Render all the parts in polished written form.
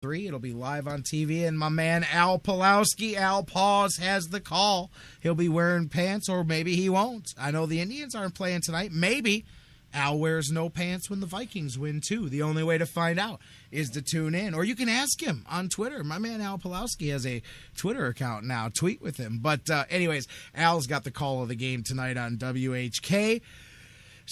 3. It'll be live on TV, and my man Al Pulowski, Al Paws, has the call. He'll be wearing pants, or maybe he won't. I know the Indians aren't playing tonight. Maybe Al wears no pants when the Vikings win, too. The only way to find out is to tune in. Or you can ask him on Twitter. My man Al Pulowski has a Twitter account now. Tweet with him. But anyways, Al's got the call of the game tonight on WHK.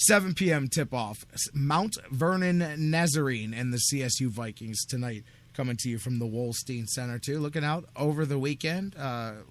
7 p.m. tip-off. Mount Vernon Nazarene and the CSU Vikings tonight, coming to you from the Wolstein Center, too. Looking out over the weekend,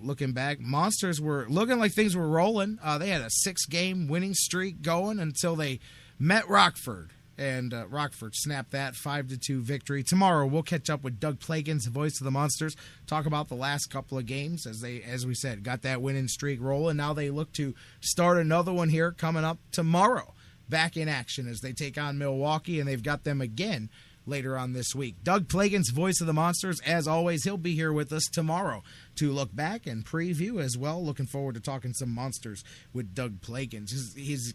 looking back, Monsters were looking like things were rolling. They had a 6-game winning streak going until they met Rockford, and Rockford snapped that 5-2 victory. Tomorrow, we'll catch up with Doug Plagans, the voice of the Monsters, talk about the last couple of games as they, as we said, got that winning streak rolling. Now they look to start another one here coming up tomorrow. Back in action as they take on Milwaukee, and they've got them again later on this week. Doug Plagans, voice of the Monsters, as always, he'll be here with us tomorrow to look back and preview as well. Looking forward to talking some Monsters with Doug Plagans. His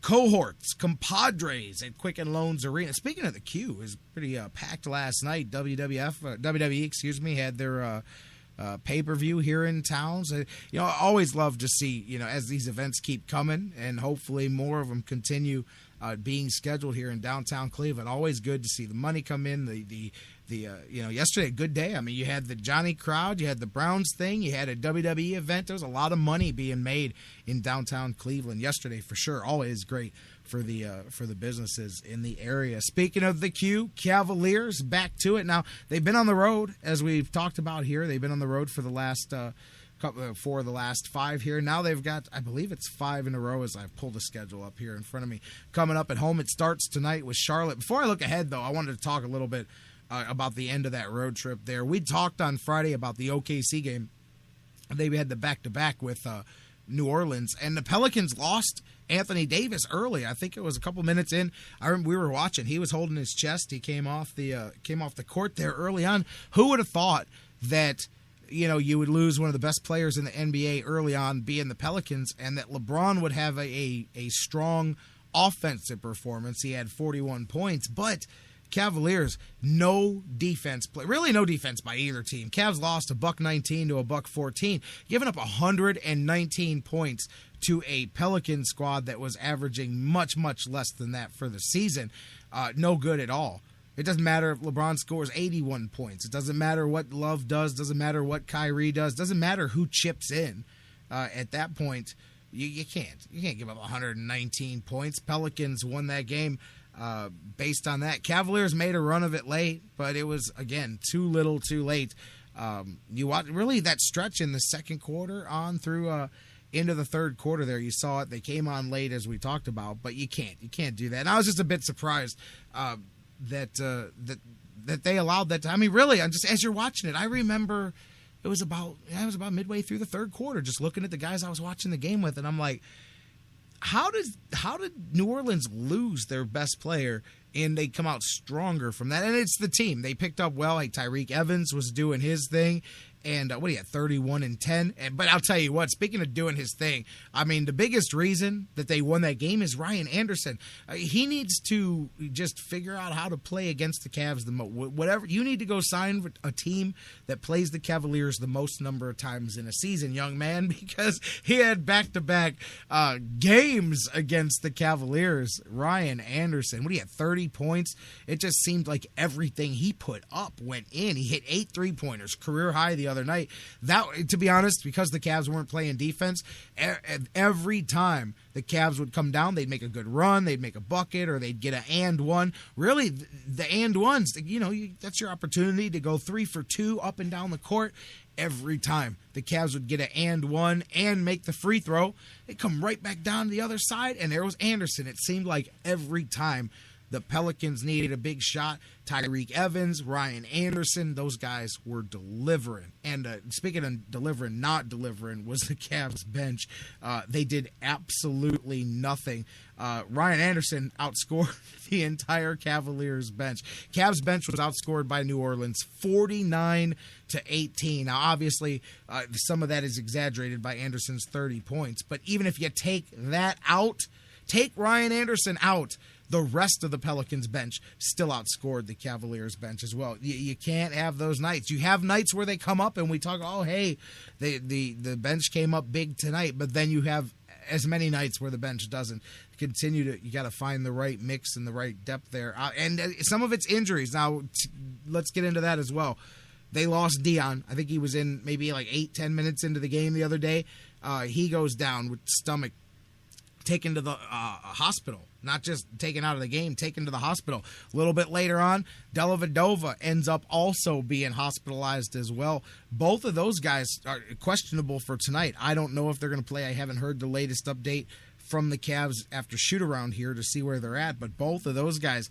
cohorts, compadres at Quicken Loans Arena. Speaking of the Q, it was pretty packed last night. WWE, had their pay-per-view here in town. So, I always love to see, as these events keep coming, and hopefully more of them continue being scheduled here in downtown Cleveland. Always good to see the money come in. Yesterday, a good day. I mean, you had the Johnny crowd, you had the Browns thing, you had a WWE event. There was a lot of money being made in downtown Cleveland yesterday, for sure. Always great for the businesses in the area. Speaking of the Q, Cavaliers back to it. Now, they've been on the road, as we've talked about here. They've been on the road for the last for the last 5 here. Now they've got, I believe it's 5 in a row as I've pulled the schedule up here in front of me. Coming up at home, it starts tonight with Charlotte. Before I look ahead, though, I wanted to talk a little bit about the end of that road trip there. We talked on Friday about the OKC game. They had the back-to-back with New Orleans, and the Pelicans lost Anthony Davis early. I think it was a couple minutes in. I remember we were watching. He was holding his chest. He came off the court there early on. Who would have thought that you would lose one of the best players in the NBA early on, being the Pelicans, and that LeBron would have a strong offensive performance? He had 41 points, but Cavaliers, no defense play. Really no defense by either team. Cavs lost a $119 to a $114, giving up 119 points to a Pelican squad that was averaging much, much less than that for the season. No good at all. It doesn't matter if LeBron scores 81 points. It doesn't matter what Love does. Doesn't matter what Kyrie does. Doesn't matter who chips in. At that point, you can't. You can't give up 119 points. Pelicans won that game based on that. Cavaliers made a run of it late, but it was, again, too little too late. You watch really that stretch in the second quarter on through into the third quarter there. You saw it. They came on late, as we talked about, but you can't do that. And I was just a bit surprised that they allowed that. I mean, really, I'm just, as you're watching it, I remember it was about midway through the third quarter, just looking at the guys I was watching the game with, and I'm like, how did New Orleans lose their best player and they come out stronger from that? And it's the team. They picked up well. Hey, Tyreek Evans was doing his thing. And what do you have, 31 and 10? But I'll tell you what, speaking of doing his thing, I mean, the biggest reason that they won that game is Ryan Anderson. He needs to just figure out how to play against the Cavs. Whatever you need to go sign a team that plays the Cavaliers the most number of times in a season, young man, because he had back-to-back games against the Cavaliers. Ryan Anderson, what do you have, 30 points? It just seemed like everything he put up went in. He hit 8 3-pointers, career high the other night. That, to be honest, because the Cavs weren't playing defense, every time the Cavs would come down, they'd make a good run, they'd make a bucket, or they'd get an and one. Really, the and ones, that's your opportunity to go 3 for 2 up and down the court. Every time the Cavs would get an and one and make the free throw, they'd come right back down to the other side, and there was Anderson. It seemed like every time the Pelicans needed a big shot, Tyreek Evans, Ryan Anderson, those guys were delivering. And speaking of delivering, not delivering was the Cavs bench. They did absolutely nothing. Ryan Anderson outscored the entire Cavaliers bench. Cavs bench was outscored by New Orleans 49-18. Now, obviously, some of that is exaggerated by Anderson's 30 points. But even if you take that out, take Ryan Anderson out, the rest of the Pelicans bench still outscored the Cavaliers bench as well. You can't have those nights. You have nights where they come up and we talk, oh, hey, the bench came up big tonight, but then you have as many nights where the bench doesn't continue to. You got to find the right mix and the right depth there. And some of it's injuries. Now, let's get into that as well. They lost Dion. I think he was in maybe like 8-10 minutes into the game the other day. He goes down with stomach, taken to the hospital. Not just taken out of the game, taken to the hospital. A little bit later on, Dellavedova ends up also being hospitalized as well. Both of those guys are questionable for tonight. I don't know if they're going to play. I haven't heard the latest update from the Cavs after shoot-around here to see where they're at, but both of those guys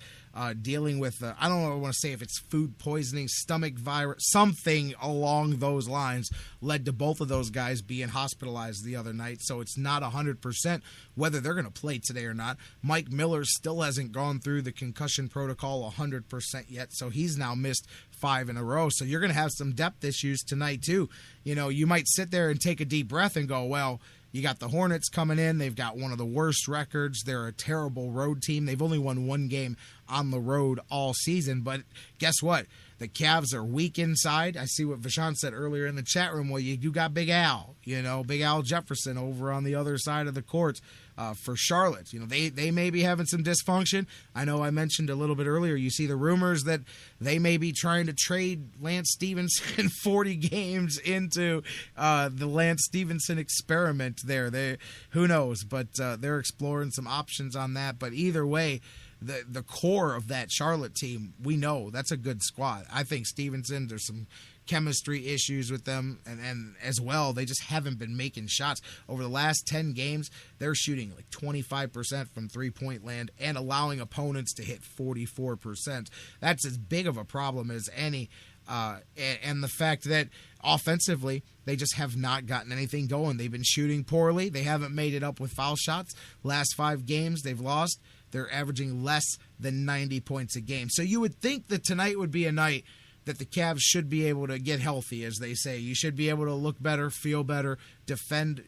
dealing with, I don't know, I want to say if it's food poisoning, stomach virus, something along those lines led to both of those guys being hospitalized the other night, so it's not 100% whether they're going to play today or not. Mike Miller still hasn't gone through the concussion protocol 100% yet, so he's now missed 5 in a row, so you're going to have some depth issues tonight too. You know, you might sit there and take a deep breath and go, well, you got the Hornets coming in. They've got one of the worst records. They're a terrible road team. They've only won one game on the road all season. But guess what? The Cavs are weak inside. I see what Vashon said earlier in the chat room. Well, you got Big Al, Big Al Jefferson over on the other side of the court for Charlotte. They may be having some dysfunction. I know I mentioned a little bit earlier, you see the rumors that they may be trying to trade Lance Stevenson 40 games into the Lance Stevenson experiment there. Who knows? But they're exploring some options on that. But either way, the core of that Charlotte team, we know that's a good squad. I think Stevenson, there's some chemistry issues with them, and as well, they just haven't been making shots. Over the last 10 games, they're shooting like 25% from three-point land and allowing opponents to hit 44%. That's as big of a problem as any. And the fact that offensively, they just have not gotten anything going. They've been shooting poorly. They haven't made it up with foul shots. Last 5 games they've lost. They're averaging less than 90 points a game. So you would think that tonight would be a night that the Cavs should be able to get healthy, as they say. You should be able to look better, feel better, defend.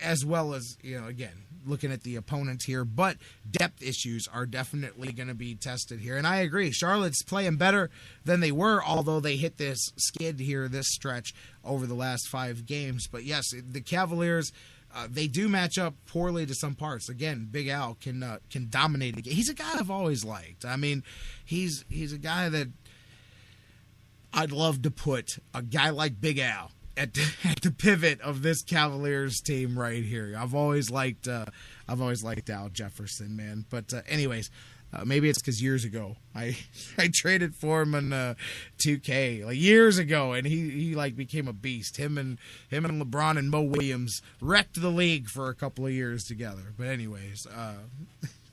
As well as, again, looking at the opponents here. But depth issues are definitely going to be tested here. And I agree, Charlotte's playing better than they were, although they hit this skid here, this stretch, over the last 5 games. But yes, the Cavaliers, they do match up poorly to some parts. Again, Big Al can dominate a game. He's a guy I've always liked. I mean, he's a guy that I'd love to put a guy like Big Al at the pivot of this Cavaliers team right here. I've always liked Al Jefferson, man. But anyways, maybe it's because years ago I traded for him in 2K like years ago, and he like became a beast. Him and LeBron and Mo Williams wrecked the league for a couple of years together. But anyways,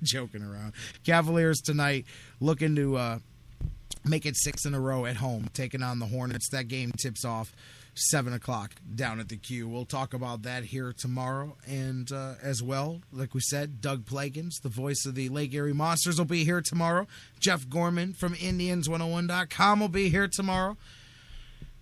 joking around. Cavaliers tonight looking to make it 6 in a row at home, taking on the Hornets. That game tips off 7 o'clock down at the Q. We'll talk about that here tomorrow. And as well, like we said, Doug Plagans, the voice of the Lake Erie Monsters, will be here tomorrow. Jeff Gorman from Indians101.com will be here tomorrow.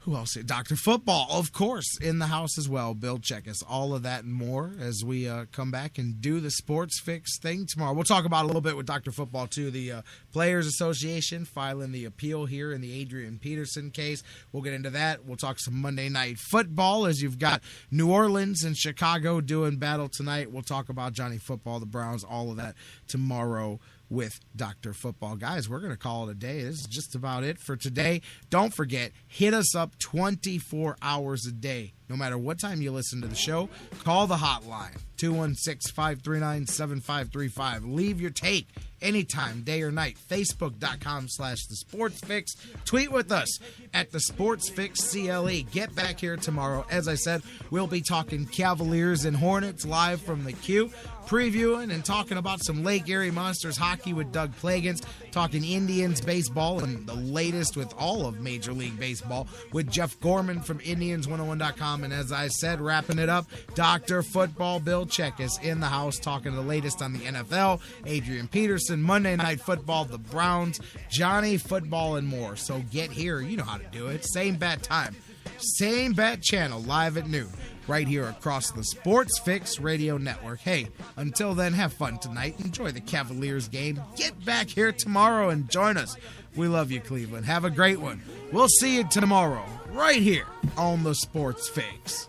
Who else? Dr. Football, of course, in the house as well. Bill Checkus. All of that and more as we come back and do the Sports Fix thing tomorrow. We'll talk about a little bit with Dr. Football, too. The Players Association filing the appeal here in the Adrian Peterson case. We'll get into that. We'll talk some Monday Night Football as you've got New Orleans and Chicago doing battle tonight. We'll talk about Johnny Football, the Browns, all of that tomorrow with Dr. Football. Guys, we're going to call it a day. This is just about it for today. Don't forget, hit us up 24 hours a day. No matter what time you listen to the show, call the hotline, 216-539-7535. Leave your take anytime, day or night. Facebook.com/thesportsfix. Tweet with us at the Sports Fix CLE. Get back here tomorrow. As I said, we'll be talking Cavaliers and Hornets live from the Q, previewing and talking about some Lake Erie Monsters hockey with Doug Plagans, talking Indians baseball and the latest with all of Major League Baseball with Jeff Gorman from Indians101.com. And as I said, wrapping it up, Dr. Football Bill Checkus in the house talking the latest on the NFL, Adrian Peterson, Monday Night Football, the Browns, Johnny Football, and more. So get here. You know how to do it. Same bat time. Same bat channel, live at noon, right here across the Sports Fix Radio Network. Hey, until then, have fun tonight. Enjoy the Cavaliers game. Get back here tomorrow and join us. We love you, Cleveland. Have a great one. We'll see you tomorrow, right here on the Sports Fix.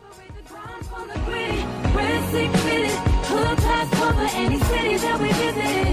We're sick with it. Hood class cover any city that we visit.